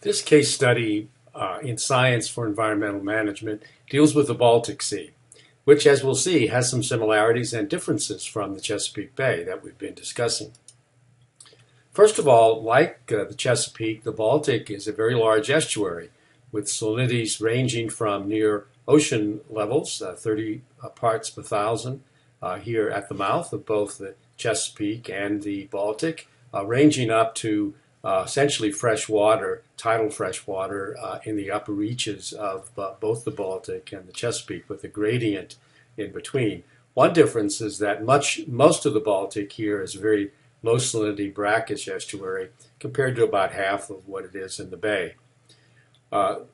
This case study in Science for Environmental Management deals with the Baltic Sea, which, as we'll see, has some similarities and differences from the Chesapeake Bay that we've been discussing. First of all, like the Chesapeake, the Baltic is a very large estuary with salinities ranging from near ocean levels, 30 parts per thousand, here at the mouth of both the Chesapeake and the Baltic, ranging up to essentially fresh water, tidal fresh water in the upper reaches of both the Baltic and the Chesapeake, with a gradient in between. One difference is that most of the Baltic here is very low salinity brackish estuary compared to about half of what it is in the bay.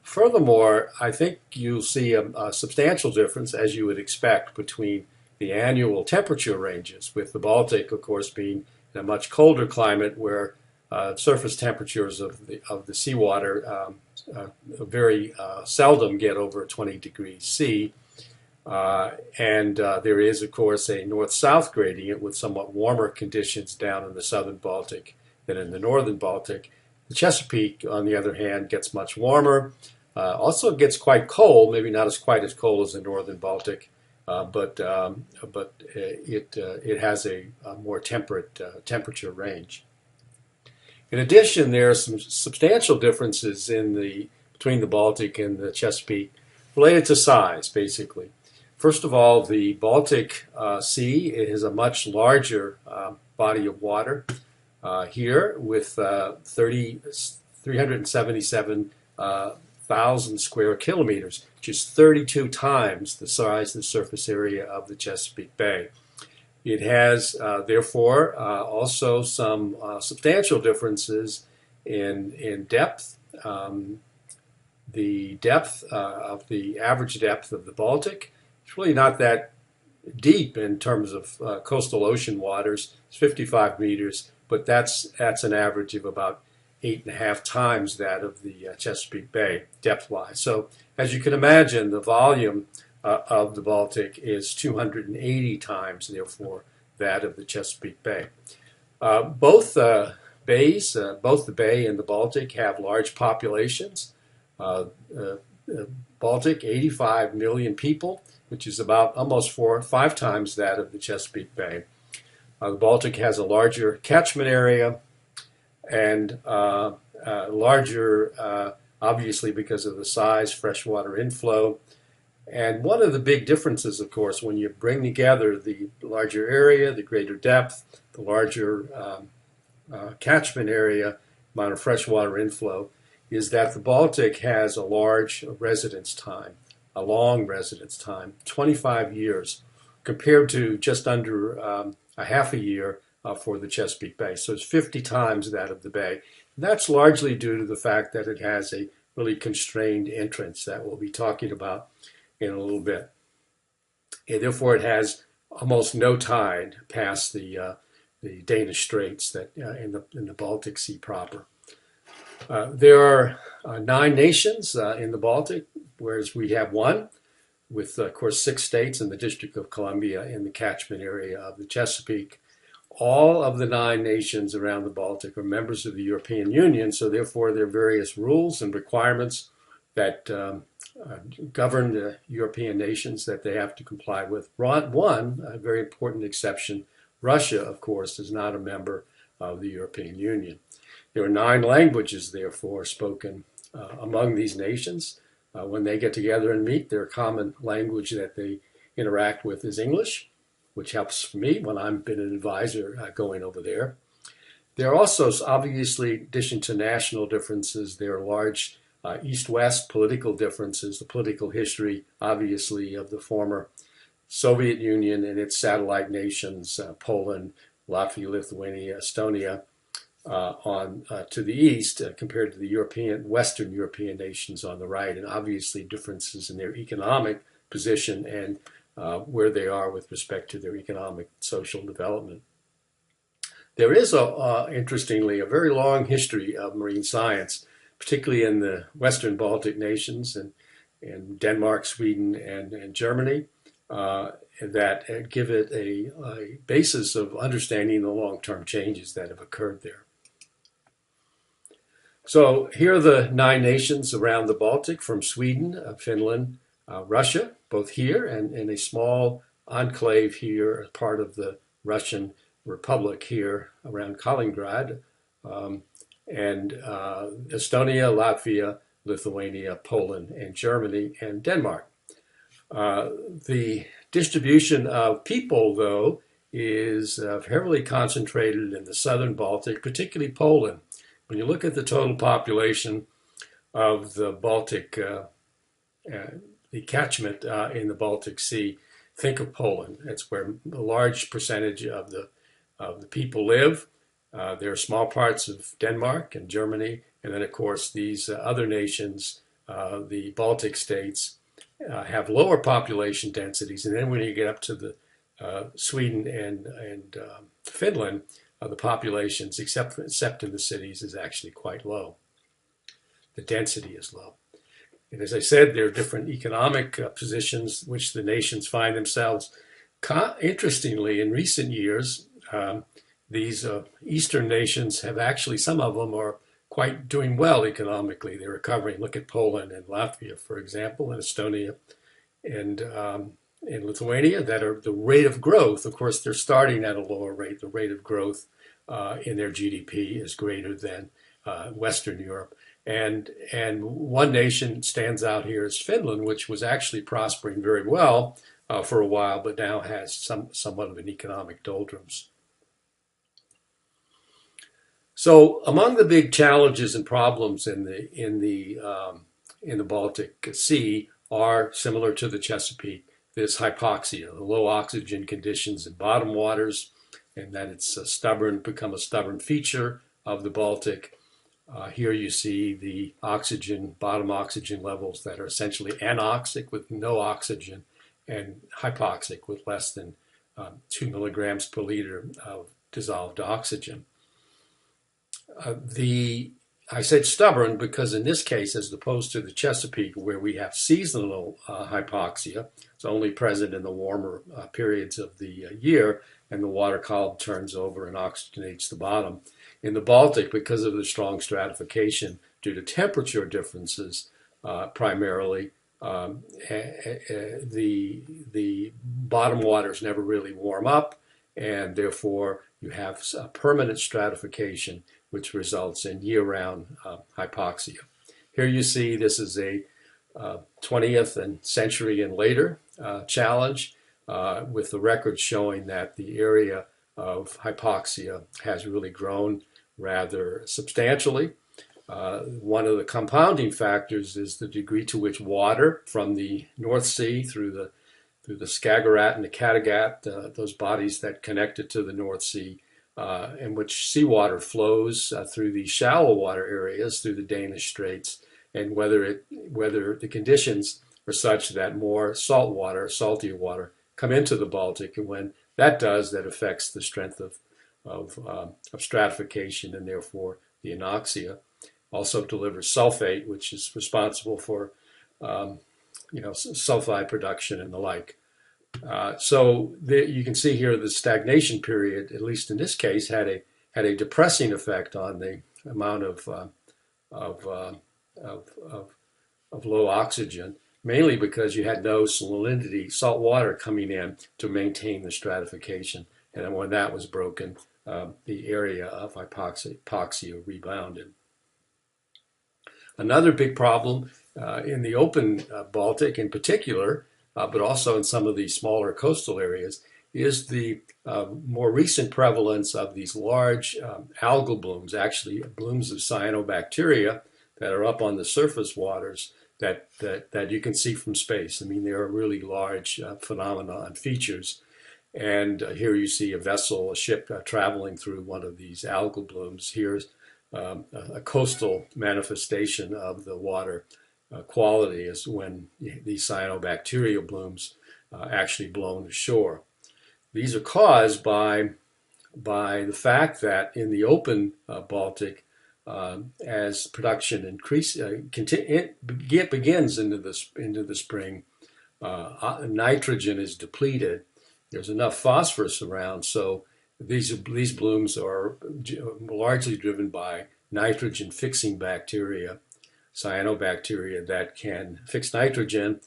Furthermore, I think you'll see a substantial difference, as you would expect, between the annual temperature ranges, with the Baltic, of course, being in a much colder climate where surface temperatures of the seawater very seldom get over 20 degrees C. And there is, of course, a north-south gradient with somewhat warmer conditions down in the southern Baltic than in the northern Baltic. The Chesapeake, on the other hand, gets much warmer. Also gets quite cold, maybe not quite as cold as the northern Baltic, but it has a more temperate temperature range. In addition, there are some substantial differences between the Baltic and the Chesapeake related to size, basically. First of all, the Baltic Sea is a much larger body of water here, with 377,000 square kilometers, which is 32 times the size of the surface area of the Chesapeake Bay. It has, therefore, also some substantial differences in depth. The depth of the average depth of the Baltic is really not that deep in terms of coastal ocean waters. It's 55 meters, but that's an average of about 8.5 times that of the Chesapeake Bay depth-wise. So, as you can imagine, the volume of the Baltic is 280 times, therefore, that of the Chesapeake Bay. Both the bay and the Baltic have large populations. Baltic, 85 million people, which is about almost 4 or 5 times that of the Chesapeake Bay. The Baltic has a larger catchment area and larger, obviously because of the size, freshwater inflow. And one of the big differences, of course, when you bring together the larger area, the greater depth, the larger catchment area, amount of freshwater inflow, is that the Baltic has a large residence time, a long residence time, 25 years, compared to just under a half a year for the Chesapeake Bay. So it's 50 times that of the Bay. And that's largely due to the fact that it has a really constrained entrance that we'll be talking about in a little bit. And therefore, it has almost no tide past the Danish Straits that in the Baltic Sea proper. There are 9 nations in the Baltic, whereas we have one, with, of course, 6 states and the District of Columbia in the catchment area of the Chesapeake. All of the 9 nations around the Baltic are members of the European Union, so therefore there are various rules and requirements that govern the European nations that they have to comply with. One, a very important exception, Russia, of course, is not a member of the European Union. There are 9 languages, therefore, spoken among these nations. When they get together and meet, their common language that they interact with is English, which helps me when I've been an advisor going over there. There are also, obviously, in addition to national differences, there are large East-West political differences, the political history, obviously, of the former Soviet Union and its satellite nations, Poland, Latvia, Lithuania, Estonia, to the east compared to the Western European nations on the right, and obviously differences in their economic position and where they are with respect to their economic and social development. There is, interestingly, a very long history of marine science, particularly in the Western Baltic nations and in Denmark, Sweden, and Germany, that give it a basis of understanding the long-term changes that have occurred there. So here are the 9 nations around the Baltic, from Sweden, Finland, Russia, both here and in a small enclave here, part of the Russian Republic here around Kaliningrad, um, and Estonia, Latvia, Lithuania, Poland, and Germany, and Denmark. The distribution of people, though, is heavily concentrated in the southern Baltic, particularly Poland. When you look at the total population of the Baltic, the catchment in the Baltic Sea, think of Poland. That's where a large percentage of the people live. There are small parts of Denmark and Germany, and then of course these other nations, the Baltic states, have lower population densities, and then when you get up to the Sweden and Finland, the populations, except in the cities, is actually quite low. The density is low. And as I said, there are different economic positions which the nations find themselves. Interestingly, in recent years, these Eastern nations have actually, some of them are quite doing well economically. They're recovering. Look at Poland and Latvia, for example, and Estonia and Lithuania, that are the rate of growth. Of course, they're starting at a lower rate. The rate of growth in their GDP is greater than Western Europe. And one nation stands out here is Finland, which was actually prospering very well for a while, but now has somewhat of an economic doldrums. So among the big challenges and problems in the Baltic Sea are similar to the Chesapeake. This hypoxia, the low oxygen conditions in bottom waters, and that it's become a stubborn feature of the Baltic. Here you see the bottom oxygen levels that are essentially anoxic with no oxygen, and hypoxic with less than 2 milligrams per liter of dissolved oxygen. I said stubborn because in this case, as opposed to the Chesapeake, where we have seasonal hypoxia, it's only present in the warmer periods of the year, and the water column turns over and oxygenates the bottom. In the Baltic, because of the strong stratification due to temperature differences, primarily, the bottom waters never really warm up, and therefore you have a permanent stratification, which results in year-round hypoxia. Here you see this is a 20th century and later challenge, with the records showing that the area of hypoxia has really grown rather substantially. One of the compounding factors is the degree to which water from the North Sea through the Skagerrak and the Kattegat, those bodies that connect it to the North Sea, in which seawater flows through these shallow water areas, through the Danish Straits, and whether the conditions are such that more saltier water, come into the Baltic, and when that does, that affects the strength of stratification and therefore the anoxia. Also delivers sulfate, which is responsible for sulfide production and the like. So you can see here the stagnation period, at least in this case, had a depressing effect on the amount of low oxygen, mainly because you had no salinity, salt water coming in to maintain the stratification. And then when that was broken, the area of hypoxia rebounded. Another big problem in the open Baltic in particular, but also in some of the smaller coastal areas, is the more recent prevalence of these large algal blooms, actually blooms of cyanobacteria that are up on the surface waters that you can see from space. I mean, they are really large phenomena and features. And here you see a ship traveling through one of these algal blooms. Here's a coastal manifestation of the water quality is when these cyanobacteria blooms actually blown to shore. These are caused by the fact that in the open Baltic, as production begins into the spring, nitrogen is depleted. There's enough phosphorus around, so these blooms are largely driven by nitrogen-fixing bacteria, cyanobacteria, that can fix nitrogen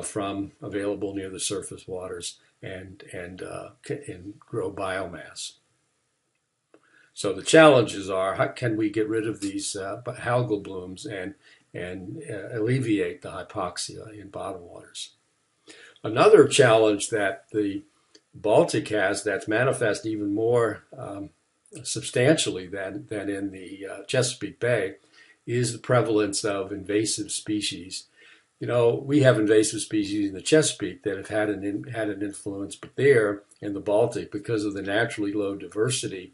from available near the surface waters and grow biomass. So the challenges are, how can we get rid of these algal blooms and alleviate the hypoxia in bottom waters? Another challenge that the Baltic has that's manifest even more substantially than in the Chesapeake Bay is the prevalence of invasive species. You know, we have invasive species in the Chesapeake that have had an influence, but there in the Baltic, because of the naturally low diversity,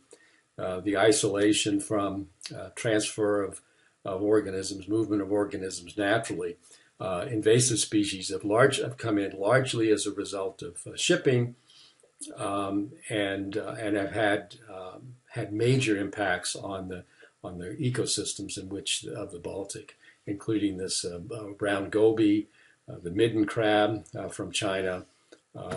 the isolation from transfer of organisms, movement of organisms naturally, invasive species have come in largely as a result of shipping, and have had major impacts on the ecosystems of the Baltic, including this brown goby, the midden crab from China.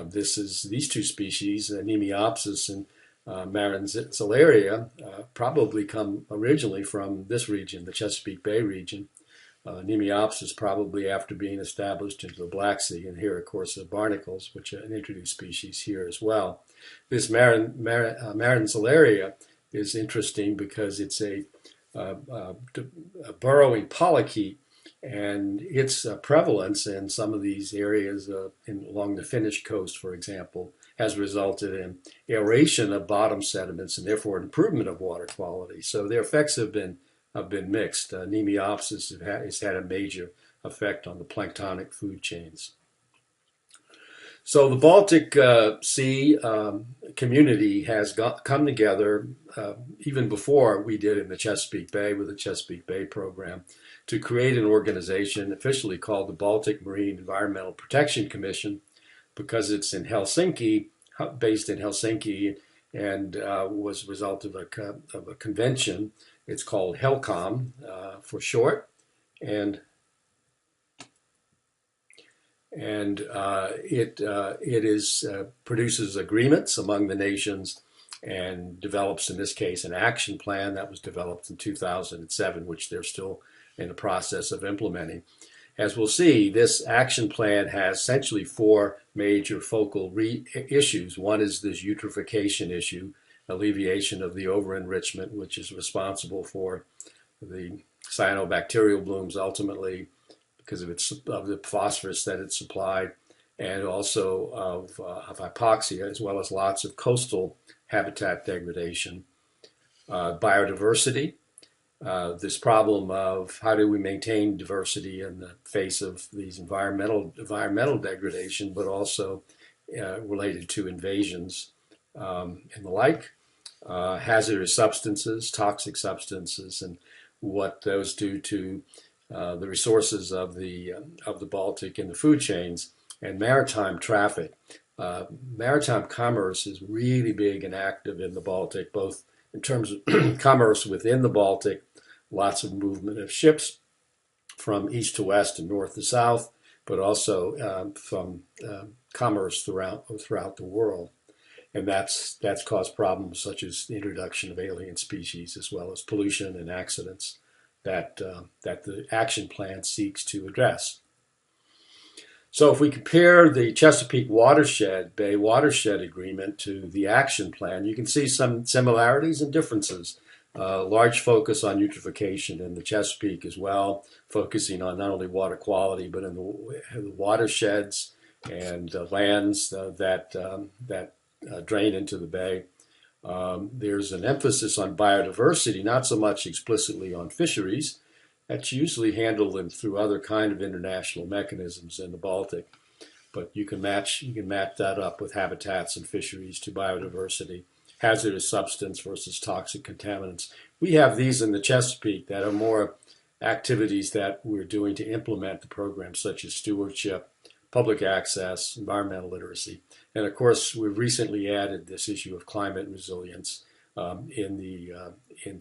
These two species, Nemiopsis and Marancellaria, probably come originally from this region, the Chesapeake Bay region. Nemiopsis probably after being established into the Black Sea, and here, of course, the barnacles, which are an introduced species here as well. This Marancellaria is interesting because it's a burrowing polychaete, and its prevalence in some of these areas along the Finnish coast, for example, has resulted in aeration of bottom sediments and therefore an improvement of water quality. So their effects have been mixed. Nemiopsis has had a major effect on the planktonic food chains. So the Baltic Sea community has come together even before we did in the Chesapeake Bay with the Chesapeake Bay program to create an organization officially called the Baltic Marine Environmental Protection Commission, because it's in Helsinki, based in Helsinki, and was a result of a convention. It's called HELCOM for short, and it produces agreements among the nations and develops, in this case, an action plan that was developed in 2007, which they're still in the process of implementing. As we'll see, this action plan has essentially four major focal issues. One is this eutrophication issue, alleviation of the over-enrichment, which is responsible for the cyanobacterial blooms ultimately because of the phosphorus that it supplied, and also of hypoxia, as well as lots of coastal habitat degradation. Biodiversity, this problem of how do we maintain diversity in the face of these environmental degradation, but also related to invasions and the like. Hazardous substances, toxic substances, and what those do to the resources of the Baltic and the food chains, and maritime traffic. Maritime commerce is really big and active in the Baltic, both in terms of commerce within the Baltic, lots of movement of ships from east to west and north to south, but also from commerce throughout the world. And that's caused problems such as the introduction of alien species, as well as pollution and accidents that the action plan seeks to address. So if we compare the Chesapeake Bay Watershed Agreement to the action plan, you can see some similarities and differences. Large focus on eutrophication in the Chesapeake as well, focusing on not only water quality, but in the watersheds and lands that drain into the bay. There's an emphasis on biodiversity, not so much explicitly on fisheries. That's usually handled through other kind of international mechanisms in the Baltic, but you can match that up with habitats and fisheries to biodiversity, hazardous substance versus toxic contaminants. We have these in the Chesapeake that are more activities that we're doing to implement the program, such as stewardship, public access, environmental literacy, and of course we've recently added this issue of climate resilience in the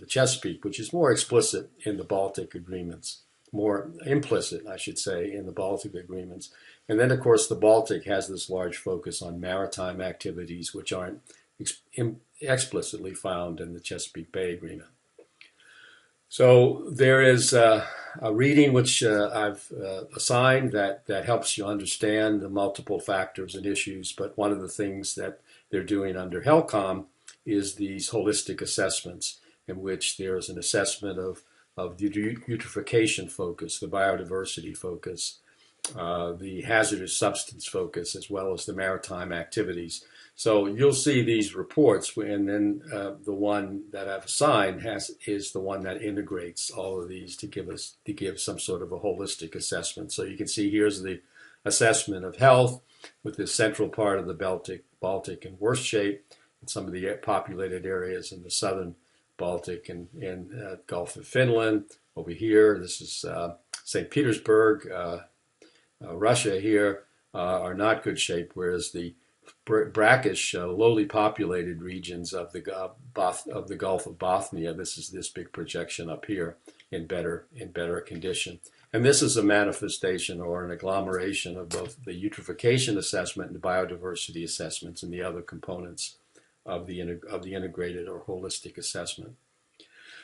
Chesapeake, which is more explicit in the Baltic agreements, more implicit, I should say, in the Baltic agreements. And then, of course, the Baltic has this large focus on maritime activities, which aren't explicitly found in the Chesapeake Bay Agreement. So there is a reading which I've assigned that helps you understand the multiple factors and issues. But one of the things that they're doing under HELCOM is these holistic assessments, in which there's an assessment of the eutrophication focus, the biodiversity focus, the hazardous substance focus, as well as the maritime activities. So you'll see these reports, and then the one that I've assigned is the one that integrates all of these to give some sort of a holistic assessment. So you can see here's the assessment of health with the central part of the Baltic in worse shape, and some of the populated areas in the southern Baltic and Gulf of Finland. Over here, this is St. Petersburg. Russia here are not good shape, whereas the brackish, lowly populated regions of the Gulf of Bothnia, this is this big projection up here, in better condition. And this is a manifestation or an agglomeration of both the eutrophication assessment and the biodiversity assessments and the other components of the integrated or holistic assessment.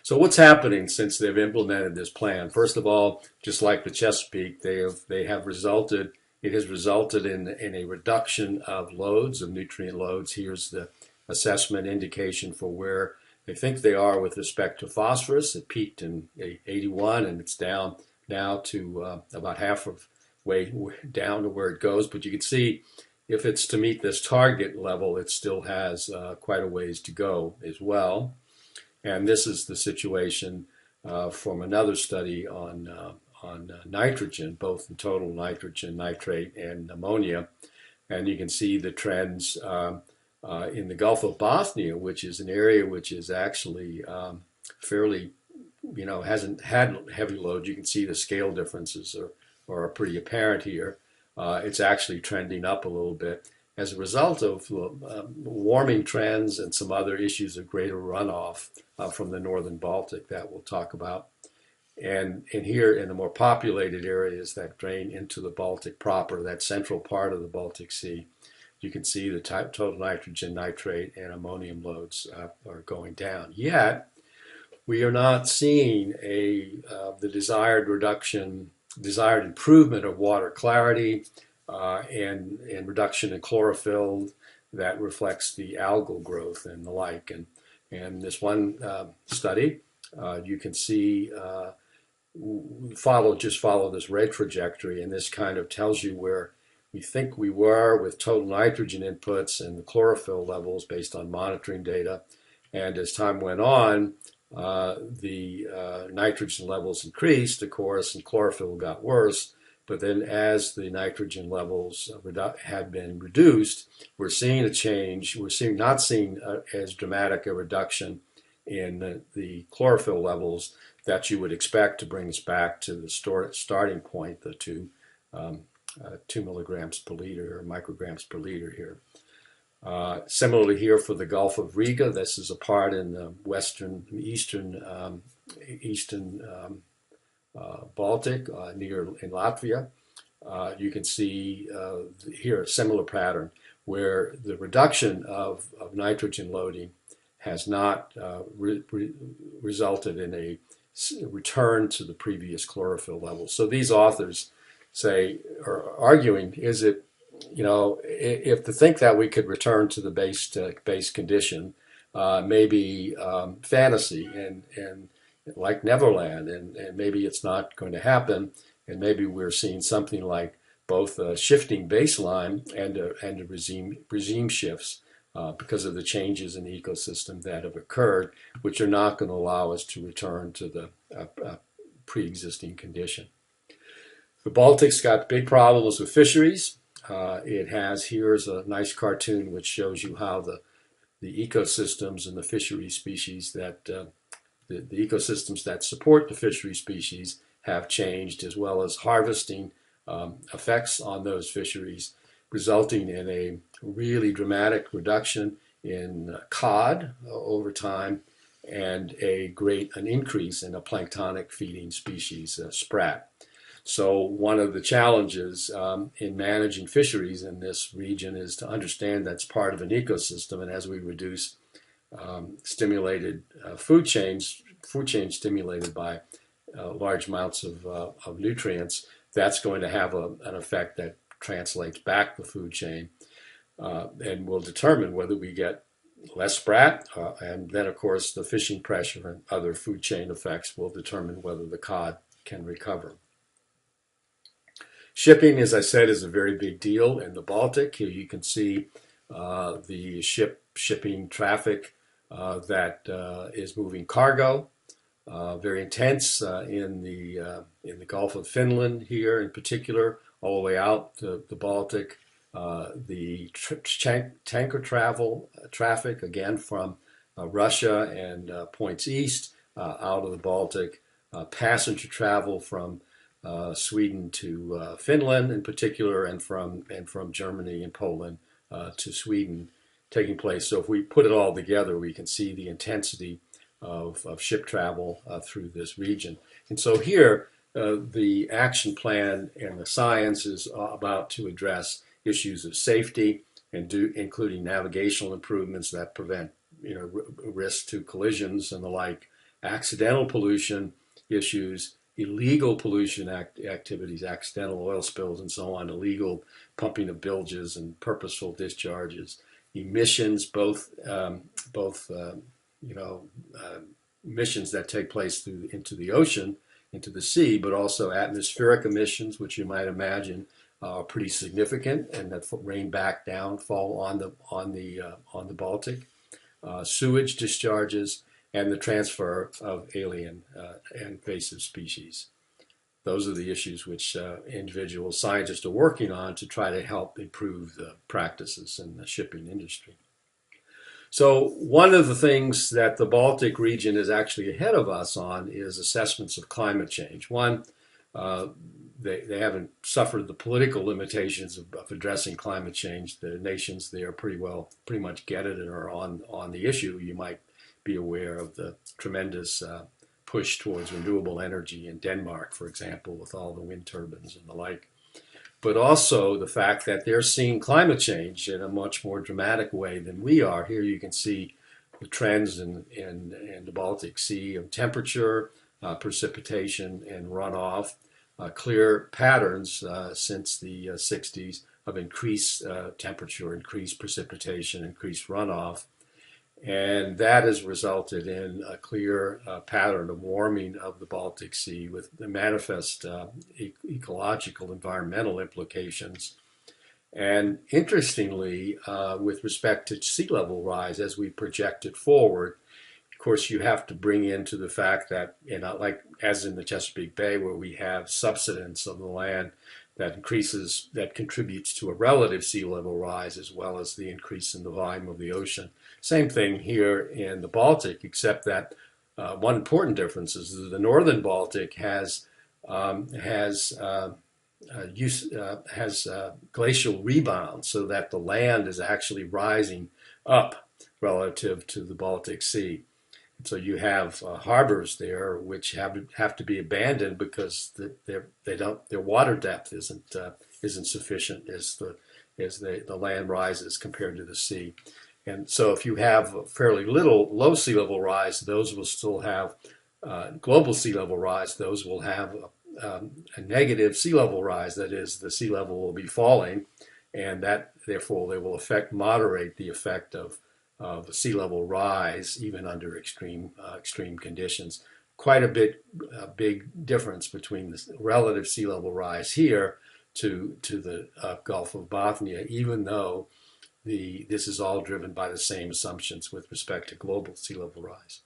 So what's happening since they've implemented this plan? First of all, just like the Chesapeake, it has resulted in a reduction of loads, of nutrient loads. Here's the assessment indication for where they think they are with respect to phosphorus. It peaked in 81 and it's down now to about half of way down to where it goes. But you can see if it's to meet this target level, it still has quite a ways to go as well. And this is the situation from another study on nitrogen, both in total nitrogen, nitrate, and ammonia. And you can see the trends in the Gulf of Bothnia, which is an area which is actually fairly, hasn't had heavy load. You can see the scale differences are pretty apparent here. It's actually trending up a little bit as a result of warming trends and some other issues of greater runoff from the northern Baltic that we'll talk about. And here in the more populated areas that drain into the Baltic proper, that central part of the Baltic Sea, you can see the total nitrogen, nitrate, and ammonium loads are going down. Yet, we are not seeing the desired improvement of water clarity, and reduction in chlorophyll that reflects the algal growth and the like. And this one study, you can see follow this red trajectory, and this kind of tells you where we think we were with total nitrogen inputs and the chlorophyll levels based on monitoring data. And as time went on, the nitrogen levels increased, of course, and chlorophyll got worse. But then as the nitrogen levels have been reduced, we're seeing a change. We're not seeing as dramatic a reduction in the chlorophyll levels that you would expect to bring us back to the starting point, the 2 milligrams per liter or micrograms per liter here. Similarly here for the Gulf of Riga, this is a part in the eastern Baltic, in Latvia. You can see here a similar pattern where the reduction of nitrogen loading has not resulted in a return to the previous chlorophyll levels. So these authors are arguing, is it, if to think that we could return to the base condition, maybe fantasy and like Neverland, and maybe it's not going to happen, and maybe we're seeing something like both a shifting baseline and a regime shifts because of the changes in the ecosystem that have occurred, which are not going to allow us to return to the pre-existing condition. The Baltic's got big problems with fisheries. Here's a nice cartoon which shows you how the ecosystems and the fishery species that the ecosystems that support the fishery species have changed, as well as harvesting effects on those fisheries, resulting in a really dramatic reduction in cod over time and an increase in a planktonic feeding species, sprat. So one of the challenges in managing fisheries in this region is to understand that's part of an ecosystem, and as we reduce stimulated food chains, food chain stimulated by large amounts of nutrients, that's going to have an effect that translates back the food chain and will determine whether we get less sprat, and then of course the fishing pressure and other food chain effects will determine whether the cod can recover. Shipping, as I said, is a very big deal in the Baltic. Here you can see the shipping traffic that is moving cargo. Very intense in the Gulf of Finland here in particular, all the way out to the Baltic. The tanker traffic, again from Russia and points east out of the Baltic. Passenger travel from Sweden to Finland in particular, and from Germany and Poland to Sweden taking place. So if we put it all together, we can see the intensity of ship travel through this region. And so here, the action plan and the science is about to address issues of safety, and including navigational improvements that prevent risk to collisions and the like, accidental pollution issues, illegal pollution activities, accidental oil spills and so on, illegal pumping of bilges and purposeful discharges, emissions, both emissions that take place into the ocean, into the sea, but also atmospheric emissions, which you might imagine are pretty significant and that rain back down, fall on the Baltic, sewage discharges, and the transfer of alien and invasive species. Those are the issues which individual scientists are working on to try to help improve the practices in the shipping industry. So one of the things that the Baltic region is actually ahead of us on is assessments of climate change. One, they haven't suffered the political limitations of addressing climate change. The nations there pretty much get it and are on the issue. You might be aware of the tremendous push towards renewable energy in Denmark, for example, with all the wind turbines and the like. But also the fact that they're seeing climate change in a much more dramatic way than we are. Here you can see the trends in the Baltic Sea of temperature, precipitation, and runoff. Clear patterns since the 60s of increased temperature, increased precipitation, increased runoff. And that has resulted in a clear pattern of warming of the Baltic Sea with the manifest ecological, environmental implications. And interestingly, with respect to sea level rise, as we project it forward, of course, you have to bring into the fact that, like as in the Chesapeake Bay, where we have subsidence of the land that contributes to a relative sea level rise, as well as the increase in the volume of the ocean. Same thing here in the Baltic, except that one important difference is that the northern Baltic has glacial rebound, so that the land is actually rising up relative to the Baltic Sea. So you have harbors there which have to be abandoned because their water depth isn't sufficient as the land rises compared to the sea. And so if you have fairly low sea level rise, those will still have global sea level rise. Those will have a negative sea level rise. That is, the sea level will be falling, and that therefore they will moderate the effect of sea level rise even under extreme conditions. Quite a big difference between the relative sea level rise here to the Gulf of Bothnia, even though this is all driven by the same assumptions with respect to global sea level rise.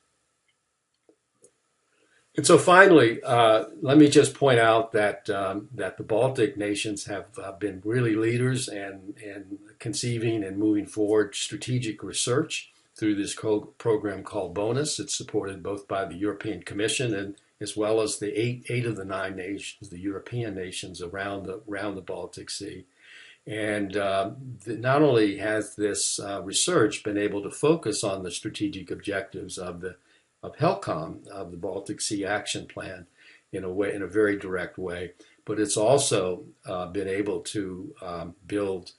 And so finally, let me just point out that the Baltic nations have been really leaders in conceiving and moving forward strategic research through this program called BONUS. It's supported both by the European Commission and as well as the eight of the 9 nations, the European nations around the Baltic Sea. And not only has this research been able to focus on the strategic objectives of HELCOM, of the Baltic Sea Action Plan, in a very direct way, but it's also been able to build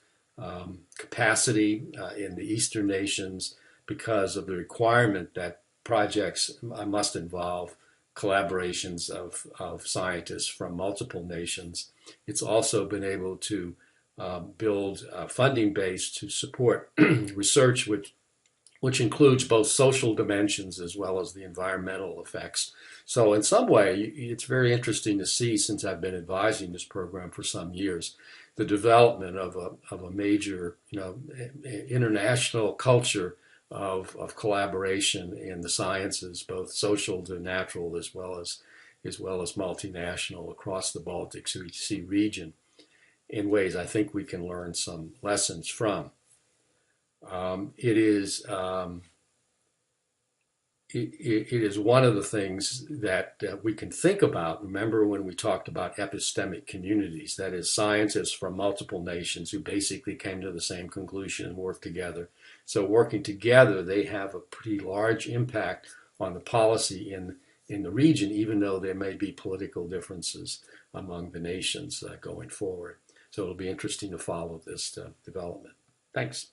capacity in the eastern nations because of the requirement that projects must involve collaborations of scientists from multiple nations. It's also been able to build a funding base to support research which includes both social dimensions as well as the environmental effects. So in some way, it's very interesting to see, since I've been advising this program for some years, the development of a major, international culture of collaboration in the sciences, both social to natural as well as multinational across the Baltic Sea region, in ways I think we can learn some lessons from. It is one of the things that we can think about. Remember when we talked about epistemic communities, that is, scientists from multiple nations who basically came to the same conclusion and worked together. So working together, they have a pretty large impact on the policy in the region, even though there may be political differences among the nations going forward. So it'll be interesting to follow this development. Thanks.